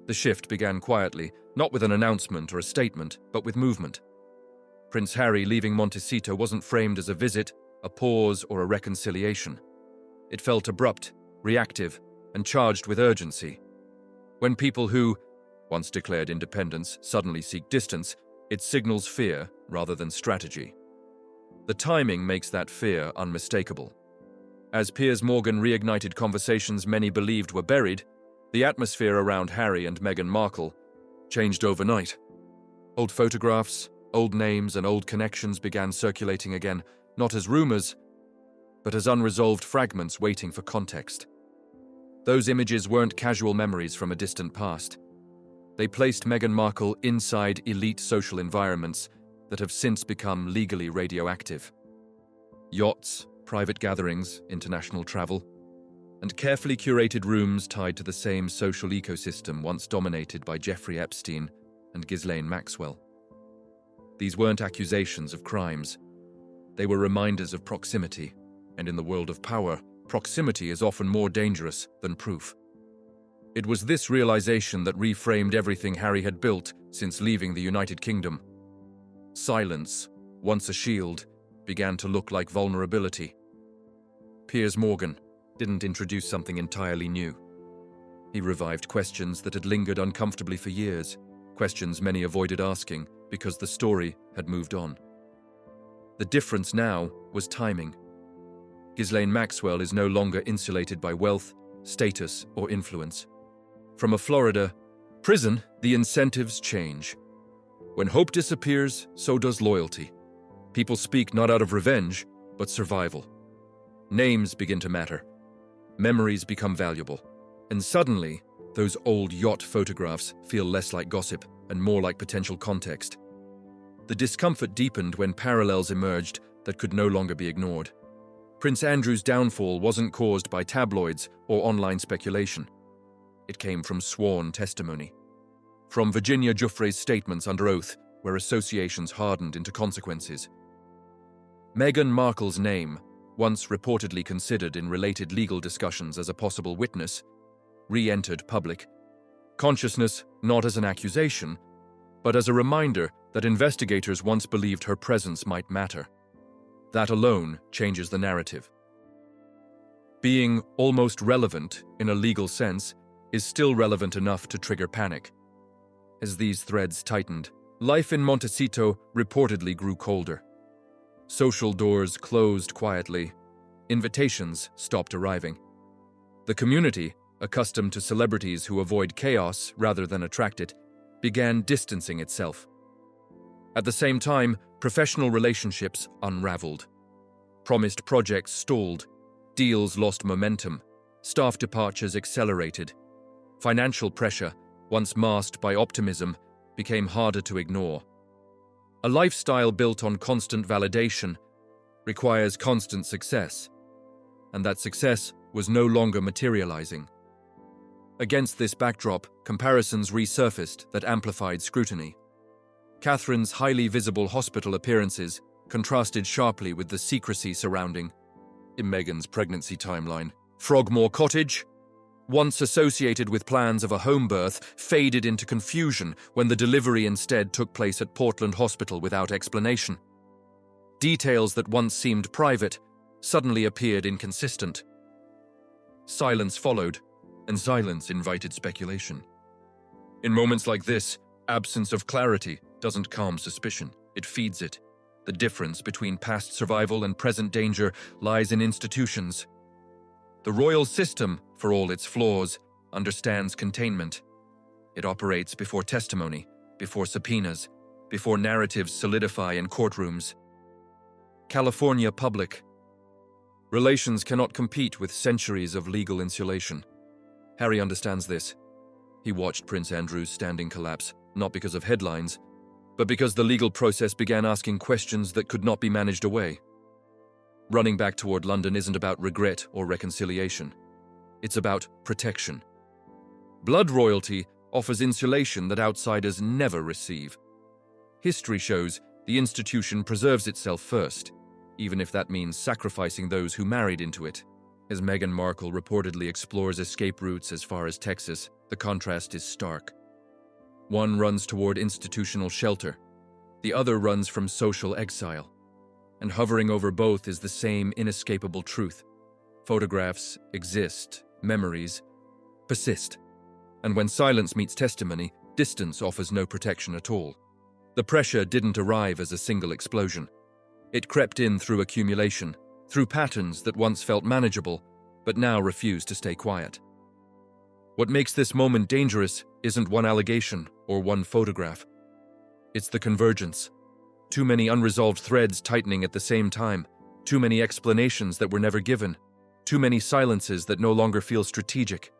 The shift began quietly, not with an announcement or a statement, but with movement. Prince Harry leaving Montecito wasn't framed as a visit, a pause, or a reconciliation. It felt abrupt, reactive, and charged with urgency. When people who once declared independence suddenly seek distance, it signals fear rather than strategy. The timing makes that fear unmistakable. As Piers Morgan reignited conversations many believed were buried, the atmosphere around Harry and Meghan Markle changed overnight. Old photographs, old names, and old connections began circulating again, not as rumors, but as unresolved fragments waiting for context. Those images weren't casual memories from a distant past. They placed Meghan Markle inside elite social environments that have since become legally radioactive. Yachts, private gatherings, international travel, and carefully curated rooms tied to the same social ecosystem once dominated by Jeffrey Epstein and Ghislaine Maxwell. These weren't accusations of crimes. They were reminders of proximity, and in the world of power, proximity is often more dangerous than proof. It was this realization that reframed everything Harry had built since leaving the United Kingdom. Silence, once a shield, began to look like vulnerability. Piers Morgan didn't introduce something entirely new. He revived questions that had lingered uncomfortably for years, questions many avoided asking because the story had moved on. The difference now was timing. Ghislaine Maxwell is no longer insulated by wealth, status, or influence. From a Florida prison, the incentives change. When hope disappears, so does loyalty. People speak not out of revenge, but survival. Names begin to matter. Memories become valuable. And suddenly, those old yacht photographs feel less like gossip and more like potential context. The discomfort deepened when parallels emerged that could no longer be ignored. Prince Andrew's downfall wasn't caused by tabloids or online speculation. It came from sworn testimony. From Virginia Giuffre's statements under oath, where associations hardened into consequences. Meghan Markle's name, once reportedly considered in related legal discussions as a possible witness, re-entered public consciousness not as an accusation, but as a reminder that investigators once believed her presence might matter. That alone changes the narrative. Being almost relevant in a legal sense is still relevant enough to trigger panic. As these threads tightened, life in Montecito reportedly grew colder. Social doors closed quietly. Invitations stopped arriving. The community, accustomed to celebrities who avoid chaos rather than attract it, began distancing itself. At the same time, professional relationships unraveled. Promised projects stalled, deals lost momentum, staff departures accelerated. Financial pressure, once masked by optimism, became harder to ignore. A lifestyle built on constant validation requires constant success, and that success was no longer materializing. Against this backdrop, comparisons resurfaced that amplified scrutiny. Catherine's highly visible hospital appearances contrasted sharply with the secrecy surrounding Meghan's pregnancy timeline. Frogmore Cottage, once associated with plans of a home birth, faded into confusion when the delivery instead took place at Portland Hospital without explanation. Details that once seemed private suddenly appeared inconsistent. Silence followed, and silence invited speculation. In moments like this, absence of clarity doesn't calm suspicion, it feeds it. The difference between past survival and present danger lies in institutions. The royal system, for all its flaws, understands containment. It operates before testimony, before subpoenas, before narratives solidify in courtrooms. California public relations cannot compete with centuries of legal insulation. Harry understands this. He watched Prince Andrew's standing collapse, not because of headlines, but because the legal process began asking questions that could not be managed away. Running back toward London isn't about regret or reconciliation. It's about protection. Blood royalty offers insulation that outsiders never receive. History shows the institution preserves itself first, even if that means sacrificing those who married into it. As Meghan Markle reportedly explores escape routes as far as Texas, the contrast is stark. One runs toward institutional shelter, the other runs from social exile. And hovering over both is the same inescapable truth. Photographs exist, memories persist. And when silence meets testimony, distance offers no protection at all. The pressure didn't arrive as a single explosion. It crept in through accumulation, through patterns that once felt manageable, but now refuse to stay quiet. What makes this moment dangerous isn't one allegation or one photograph. It's the convergence. Too many unresolved threads tightening at the same time, too many explanations that were never given, too many silences that no longer feel strategic.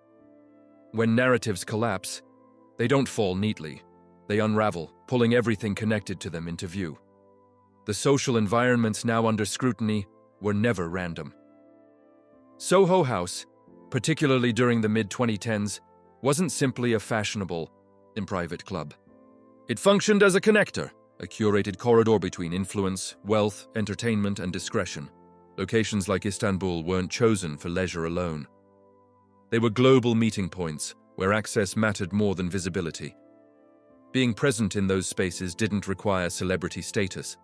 When narratives collapse, they don't fall neatly. They unravel, pulling everything connected to them into view. The social environments now under scrutiny were never random. Soho House, particularly during the mid-2010s, wasn't simply a fashionable, private club. It functioned as a connector, a curated corridor between influence, wealth, entertainment, and discretion. Locations like Istanbul weren't chosen for leisure alone. They were global meeting points where access mattered more than visibility. Being present in those spaces didn't require celebrity status.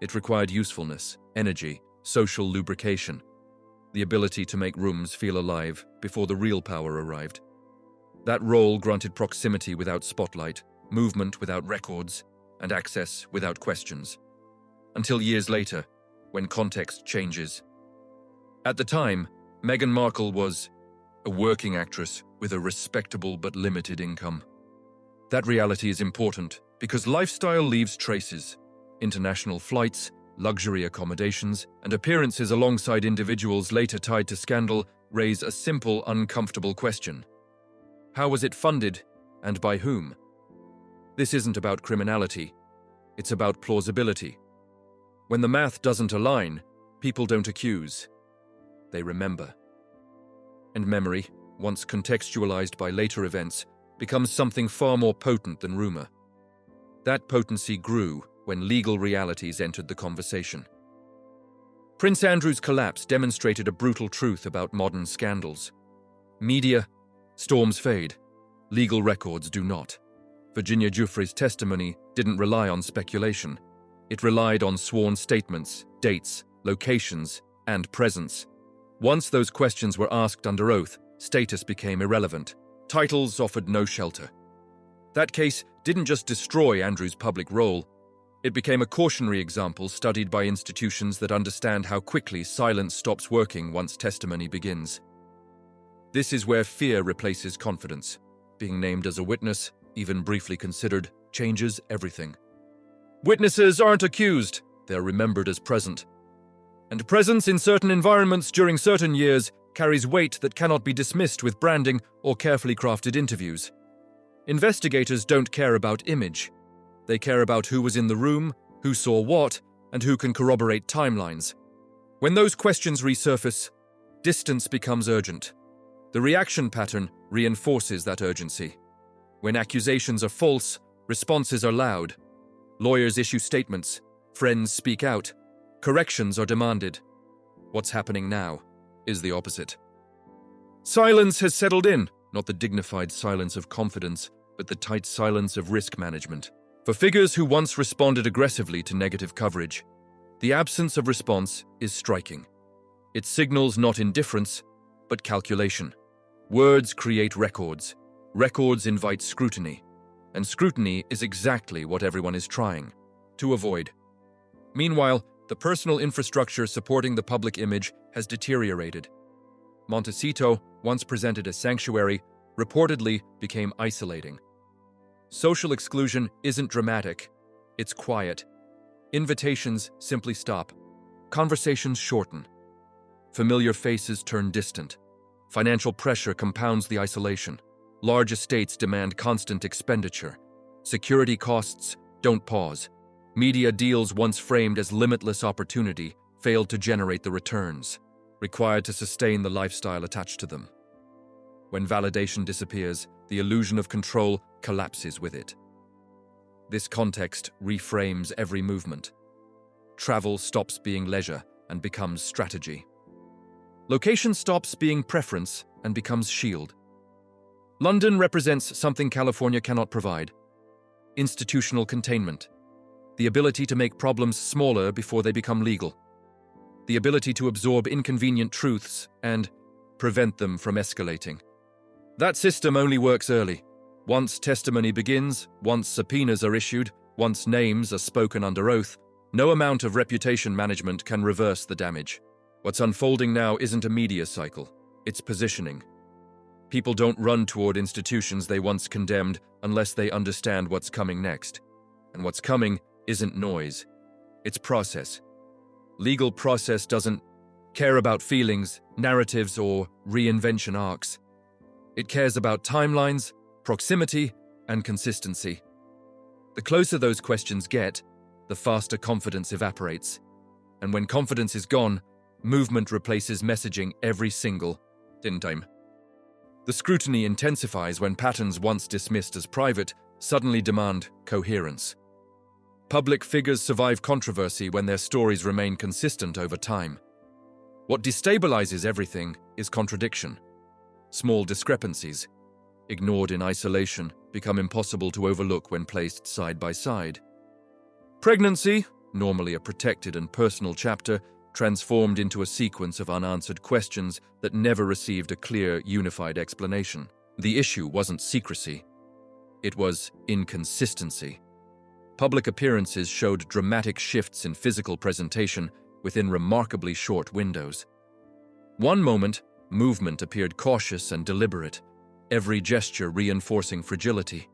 It required usefulness, energy, social lubrication, the ability to make rooms feel alive before the real power arrived. That role granted proximity without spotlight, movement without records, and access without questions. Until years later, when context changes. At the time, Meghan Markle was a working actress with a respectable but limited income. That reality is important because lifestyle leaves traces. International flights, luxury accommodations, and appearances alongside individuals later tied to scandal raise a simple, uncomfortable question. How was it funded, and by whom? This isn't about criminality. It's about plausibility. When the math doesn't align, people don't accuse. They remember. And memory, once contextualized by later events, becomes something far more potent than rumor. That potency grew when legal realities entered the conversation. Prince Andrew's collapse demonstrated a brutal truth about modern scandals. Media, storms fade. Legal records do not. Virginia Giuffre's testimony didn't rely on speculation. It relied on sworn statements, dates, locations, and presence. Once those questions were asked under oath, status became irrelevant. Titles offered no shelter. That case didn't just destroy Andrew's public role, it became a cautionary example studied by institutions that understand how quickly silence stops working once testimony begins. This is where fear replaces confidence. Being named as a witness, even briefly considered, changes everything. Witnesses aren't accused, they're remembered as present. And presence in certain environments during certain years carries weight that cannot be dismissed with branding or carefully crafted interviews. Investigators don't care about image. They care about who was in the room, who saw what, and who can corroborate timelines. When those questions resurface, distance becomes urgent. The reaction pattern reinforces that urgency. When accusations are false, responses are loud. Lawyers issue statements, friends speak out, corrections are demanded. What's happening now is the opposite. Silence has settled in, not the dignified silence of confidence, but the tight silence of risk management. For figures who once responded aggressively to negative coverage, the absence of response is striking. It signals not indifference, but calculation. Words create records. Records invite scrutiny. And scrutiny is exactly what everyone is trying to avoid. Meanwhile, the personal infrastructure supporting the public image has deteriorated. Montecito, once presented as sanctuary, reportedly became isolating. Social exclusion isn't dramatic, it's quiet. Invitations simply stop. Conversations shorten. Familiar faces turn distant. Financial pressure compounds the isolation. Large estates demand constant expenditure. Security costs don't pause. Media deals once framed as limitless opportunity failed to generate the returns required to sustain the lifestyle attached to them. When validation disappears, the illusion of control collapses with it. This context reframes every movement. Travel stops being leisure and becomes strategy. Location stops being preference and becomes shield. London represents something California cannot provide: institutional containment, the ability to make problems smaller before they become legal, the ability to absorb inconvenient truths and prevent them from escalating. That system only works early. Once testimony begins, once subpoenas are issued, once names are spoken under oath, no amount of reputation management can reverse the damage. What's unfolding now isn't a media cycle, it's positioning. People don't run toward institutions they once condemned unless they understand what's coming next. And what's coming isn't noise, it's process. Legal process doesn't care about feelings, narratives, or reinvention arcs. It cares about timelines, proximity, and consistency. The closer those questions get, the faster confidence evaporates. And when confidence is gone, movement replaces messaging every single time. The scrutiny intensifies when patterns once dismissed as private suddenly demand coherence. Public figures survive controversy when their stories remain consistent over time. What destabilizes everything is contradiction. Small discrepancies, ignored in isolation, become impossible to overlook when placed side by side. Pregnancy, normally a protected and personal chapter, transformed into a sequence of unanswered questions that never received a clear, unified explanation. The issue wasn't secrecy. It was inconsistency. Public appearances showed dramatic shifts in physical presentation within remarkably short windows. One moment, movement appeared cautious and deliberate, every gesture reinforcing fragility.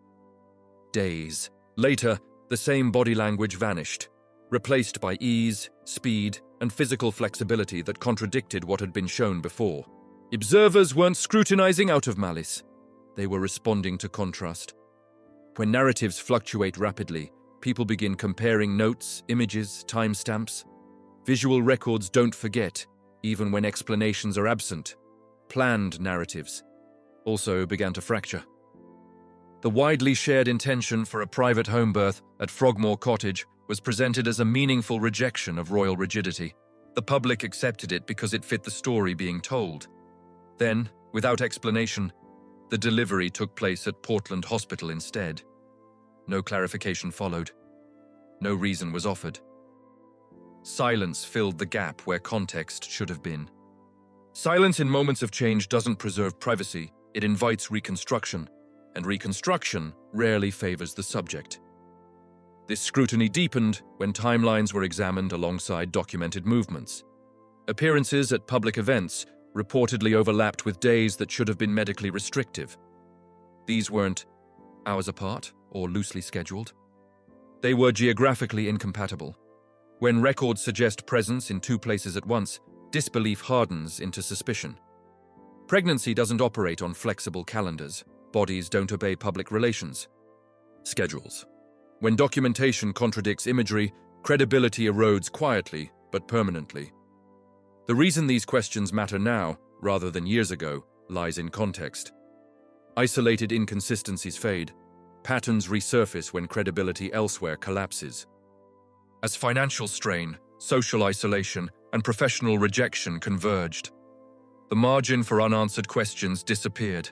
Days later, the same body language vanished, replaced by ease, speed, and physical flexibility that contradicted what had been shown before. Observers weren't scrutinizing out of malice. They were responding to contrast. When narratives fluctuate rapidly, people begin comparing notes, images, timestamps. Visual records don't forget, even when explanations are absent. Planned narratives also began to fracture. The widely shared intention for a private home birth at Frogmore Cottage was presented as a meaningful rejection of royal rigidity. The public accepted it because it fit the story being told. Then, without explanation, the delivery took place at Portland Hospital instead. No clarification followed. No reason was offered. Silence filled the gap where context should have been. Silence in moments of change doesn't preserve privacy, it invites reconstruction, and reconstruction rarely favors the subject. This scrutiny deepened when timelines were examined alongside documented movements. Appearances at public events reportedly overlapped with days that should have been medically restrictive. These weren't hours apart or loosely scheduled. They were geographically incompatible. When records suggest presence in two places at once, disbelief hardens into suspicion. Pregnancy doesn't operate on flexible calendars. Bodies don't obey public relations schedules. When documentation contradicts imagery, credibility erodes quietly but permanently. The reason these questions matter now, rather than years ago, lies in context. Isolated inconsistencies fade. Patterns resurface when credibility elsewhere collapses. As financial strain, social isolation, and professional rejection converged, the margin for unanswered questions disappeared.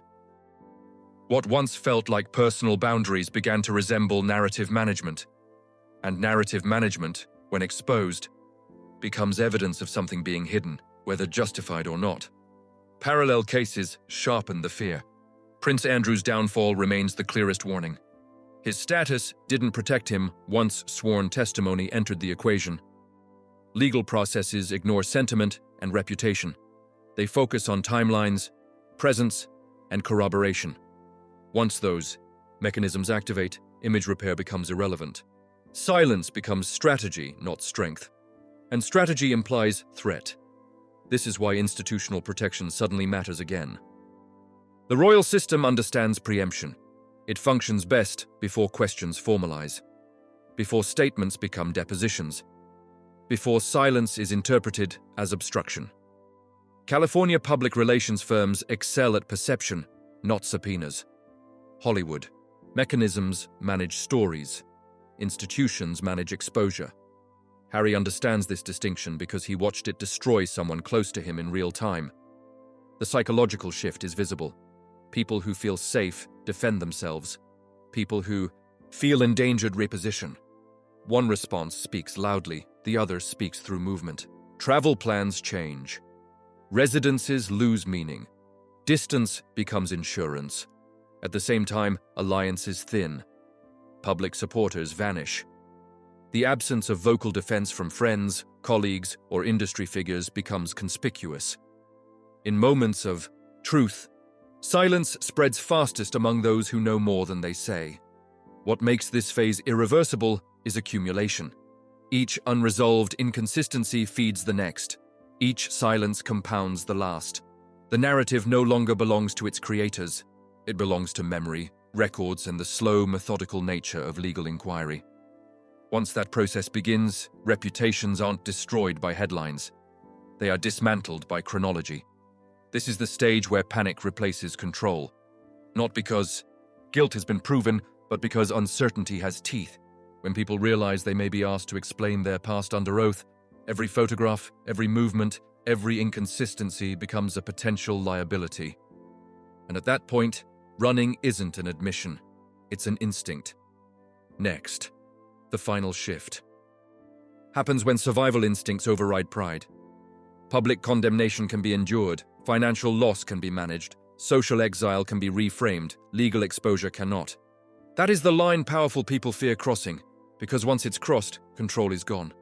What once felt like personal boundaries began to resemble narrative management. And narrative management, when exposed, becomes evidence of something being hidden, whether justified or not. Parallel cases sharpen the fear. Prince Andrew's downfall remains the clearest warning. His status didn't protect him once sworn testimony entered the equation. Legal processes ignore sentiment and reputation. They focus on timelines, presence, and corroboration. Once those mechanisms activate, image repair becomes irrelevant. Silence becomes strategy, not strength. And strategy implies threat. This is why institutional protection suddenly matters again. The royal system understands preemption. It functions best before questions formalize, before statements become depositions, before silence is interpreted as obstruction. California public relations firms excel at perception, not subpoenas. Hollywood, mechanisms manage stories. Institutions manage exposure. Harry understands this distinction because he watched it destroy someone close to him in real time. The psychological shift is visible. People who feel safe defend themselves. People who feel endangered reposition. One response speaks loudly, the other speaks through movement. Travel plans change. Residences lose meaning. Distance becomes insurance. At the same time, alliances thin. Public supporters vanish. The absence of vocal defense from friends, colleagues, or industry figures becomes conspicuous. In moments of truth, silence spreads fastest among those who know more than they say. What makes this phase irreversible is accumulation. Each unresolved inconsistency feeds the next. Each silence compounds the last. The narrative no longer belongs to its creators. It belongs to memory, records, and the slow, methodical nature of legal inquiry. Once that process begins, reputations aren't destroyed by headlines. They are dismantled by chronology. This is the stage where panic replaces control. Not because guilt has been proven, but because uncertainty has teeth. When people realize they may be asked to explain their past under oath, every photograph, every movement, every inconsistency becomes a potential liability. And at that point, running isn't an admission, it's an instinct. Next, the final shift happens when survival instincts override pride. Public condemnation can be endured, financial loss can be managed, social exile can be reframed, legal exposure cannot. That is the line powerful people fear crossing, because once it's crossed, control is gone.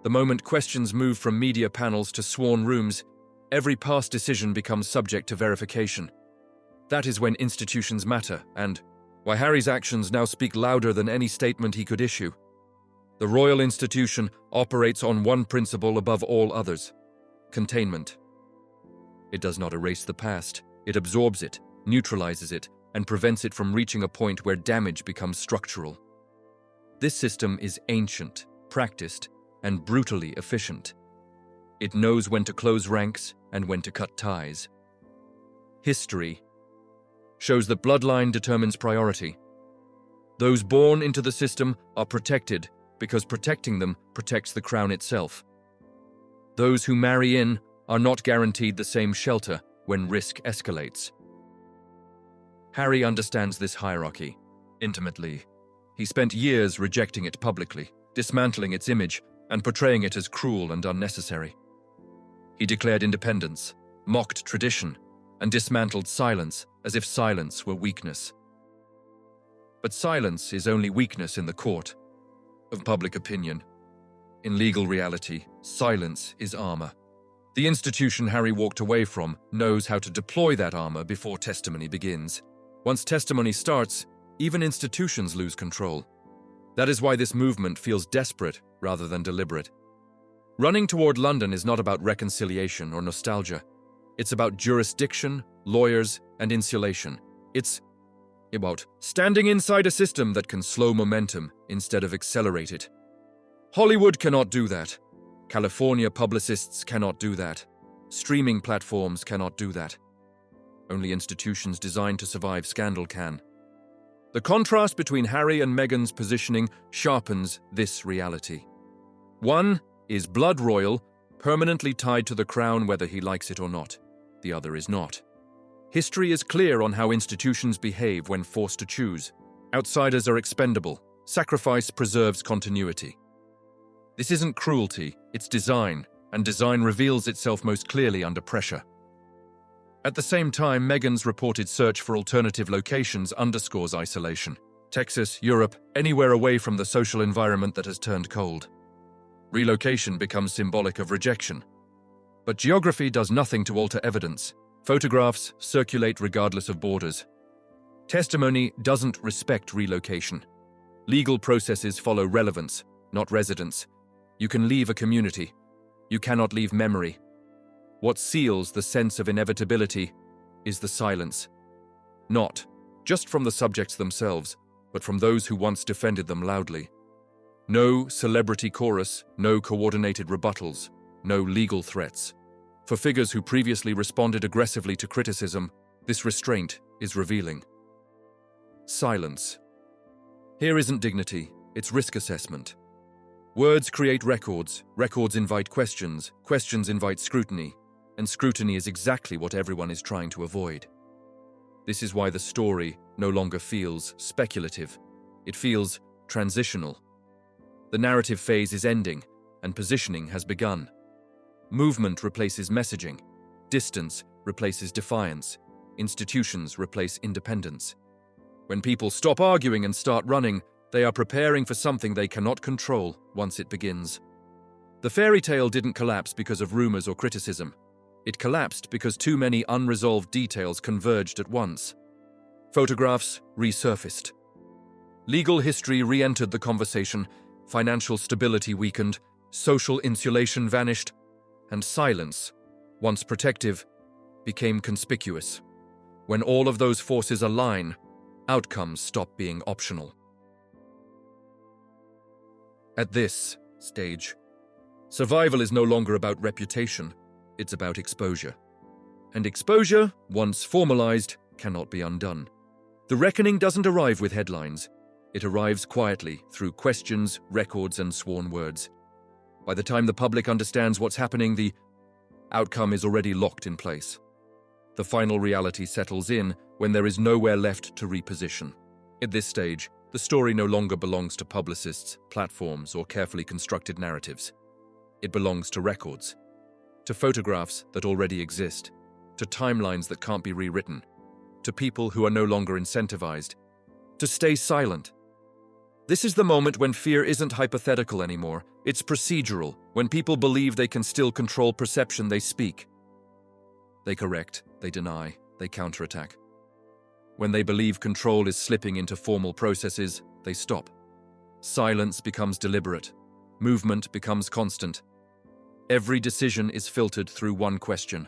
The moment questions move from media panels to sworn rooms, every past decision becomes subject to verification. That is when institutions matter, and why Harry's actions now speak louder than any statement he could issue. The royal institution operates on one principle above all others: containment. It does not erase the past, it absorbs it, neutralizes it, and prevents it from reaching a point where damage becomes structural. This system is ancient, practiced, and brutally efficient. It knows when to close ranks and when to cut ties. History shows that bloodline determines priority. Those born into the system are protected because protecting them protects the crown itself. Those who marry in are not guaranteed the same shelter when risk escalates. Harry understands this hierarchy intimately. He spent years rejecting it publicly, dismantling its image, and portraying it as cruel and unnecessary. He declared independence, mocked tradition, and dismantled silence as if silence were weakness. But silence is only weakness in the court of public opinion. In legal reality, silence is armor. The institution Harry walked away from knows how to deploy that armor before testimony begins. Once testimony starts, even institutions lose control. That is why this movement feels desperate rather than deliberate. Running toward London is not about reconciliation or nostalgia. It's about jurisdiction, lawyers, and insulation. It's about standing inside a system that can slow momentum instead of accelerate it. Hollywood cannot do that. California publicists cannot do that. Streaming platforms cannot do that. Only institutions designed to survive scandal can. The contrast between Harry and Meghan's positioning sharpens this reality. One is blood royal, permanently tied to the crown whether he likes it or not. The other is not. History is clear on how institutions behave when forced to choose. Outsiders are expendable. Sacrifice preserves continuity. This isn't cruelty, it's design, and design reveals itself most clearly under pressure. At the same time, Meghan's reported search for alternative locations underscores isolation. Texas, Europe, anywhere away from the social environment that has turned cold. Relocation becomes symbolic of rejection. But geography does nothing to alter evidence. Photographs circulate regardless of borders. Testimony doesn't respect relocation. Legal processes follow relevance, not residence. You can leave a community. You cannot leave memory. What seals the sense of inevitability is the silence. Not just from the subjects themselves, but from those who once defended them loudly. No celebrity chorus, no coordinated rebuttals, no legal threats. For figures who previously responded aggressively to criticism, this restraint is revealing. Silence. Here isn't dignity, it's risk assessment. Words create records, records invite questions, questions invite scrutiny, and scrutiny is exactly what everyone is trying to avoid. This is why the story no longer feels speculative. It feels transitional. The narrative phase is ending, and positioning has begun. Movement replaces messaging. Distance replaces defiance. Institutions replace independence. When people stop arguing and start running, they are preparing for something they cannot control once it begins. The fairy tale didn't collapse because of rumors or criticism. It collapsed because too many unresolved details converged at once. Photographs resurfaced. Legal history re-entered the conversation, financial stability weakened, social insulation vanished, and silence, once protective, became conspicuous. When all of those forces align, outcomes stop being optional. At this stage, survival is no longer about reputation, it's about exposure. And exposure, once formalized, cannot be undone. The reckoning doesn't arrive with headlines. It arrives quietly through questions, records, and sworn words. By the time the public understands what's happening, the outcome is already locked in place. The final reality settles in when there is nowhere left to reposition. At this stage, the story no longer belongs to publicists, platforms, or carefully constructed narratives. It belongs to records, to photographs that already exist, to timelines that can't be rewritten, to people who are no longer incentivized to stay silent. This is the moment when fear isn't hypothetical anymore, it's procedural, when people believe they can still control perception. They speak. They correct, they deny, they counterattack. When they believe control is slipping into formal processes, they stop. Silence becomes deliberate. Movement becomes constant. Every decision is filtered through one question: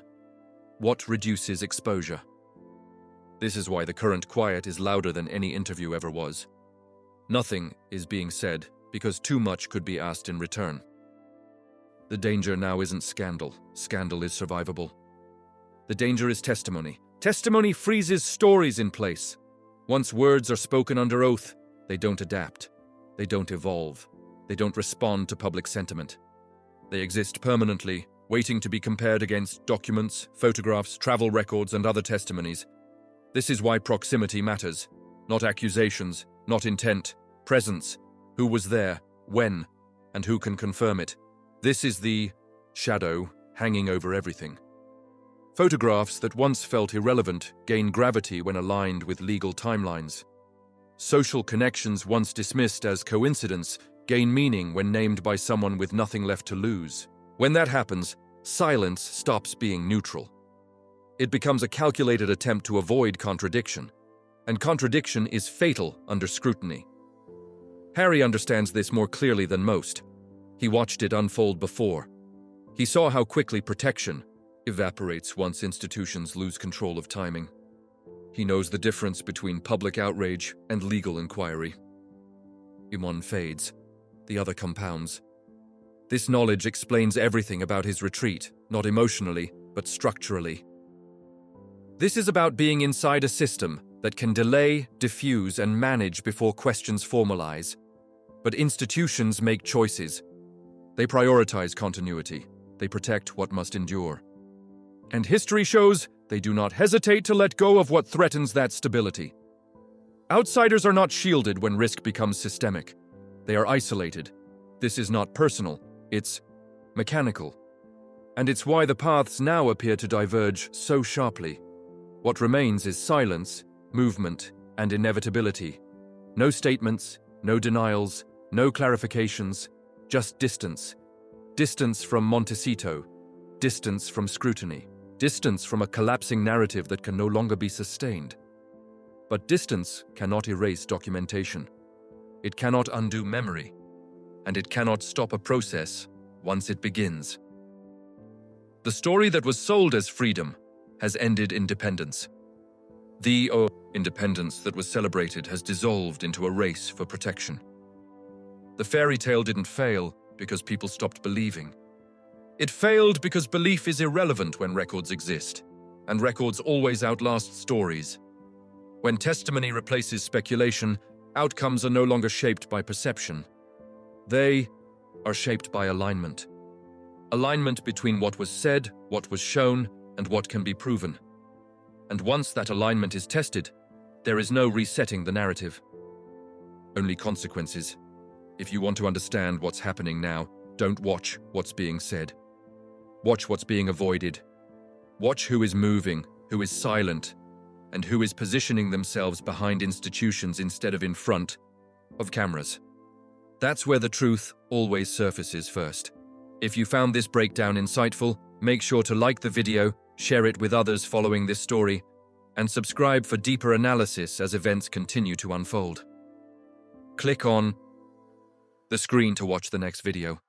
what reduces exposure? This is why the current quiet is louder than any interview ever was. Nothing is being said because too much could be asked in return. The danger now isn't scandal. Scandal is survivable. The danger is testimony. Testimony freezes stories in place. Once words are spoken under oath, they don't adapt. They don't evolve. They don't respond to public sentiment. They exist permanently, waiting to be compared against documents, photographs, travel records, and other testimonies. This is why proximity matters. Not accusations, not intent, presence. Who was there, when, and who can confirm it? This is the shadow hanging over everything. Photographs that once felt irrelevant gain gravity when aligned with legal timelines. Social connections once dismissed as coincidence gain meaning when named by someone with nothing left to lose. When that happens, silence stops being neutral. It becomes a calculated attempt to avoid contradiction, and contradiction is fatal under scrutiny. Harry understands this more clearly than most. He watched it unfold before. He saw how quickly protection evaporates once institutions lose control of timing. He knows the difference between public outrage and legal inquiry. One fades, the other compounds. This knowledge explains everything about his retreat, not emotionally, but structurally. This is about being inside a system that can delay, diffuse, and manage before questions formalize. But institutions make choices. They prioritize continuity. They protect what must endure. And history shows they do not hesitate to let go of what threatens that stability. Outsiders are not shielded when risk becomes systemic. They are isolated. This is not personal, it's mechanical. And it's why the paths now appear to diverge so sharply. What remains is silence, movement, and inevitability. No statements, no denials, no clarifications, just distance. Distance from Montecito, distance from scrutiny, distance from a collapsing narrative that can no longer be sustained. But distance cannot erase documentation. It cannot undo memory, and it cannot stop a process once it begins. The story that was sold as freedom has ended in dependence. The independence that was celebrated has dissolved into a race for protection. The fairy tale didn't fail because people stopped believing. It failed because belief is irrelevant when records exist, and records always outlast stories. When testimony replaces speculation, outcomes are no longer shaped by perception. They are shaped by alignment. Alignment between what was said, what was shown, and what can be proven. And once that alignment is tested, there is no resetting the narrative. Only consequences. If you want to understand what's happening now, don't watch what's being said. Watch what's being avoided. Watch who is moving, who is silent, and who is positioning themselves behind institutions instead of in front of cameras. That's where the truth always surfaces first. If you found this breakdown insightful, make sure to like the video, share it with others following this story, and subscribe for deeper analysis as events continue to unfold. Click on the screen to watch the next video.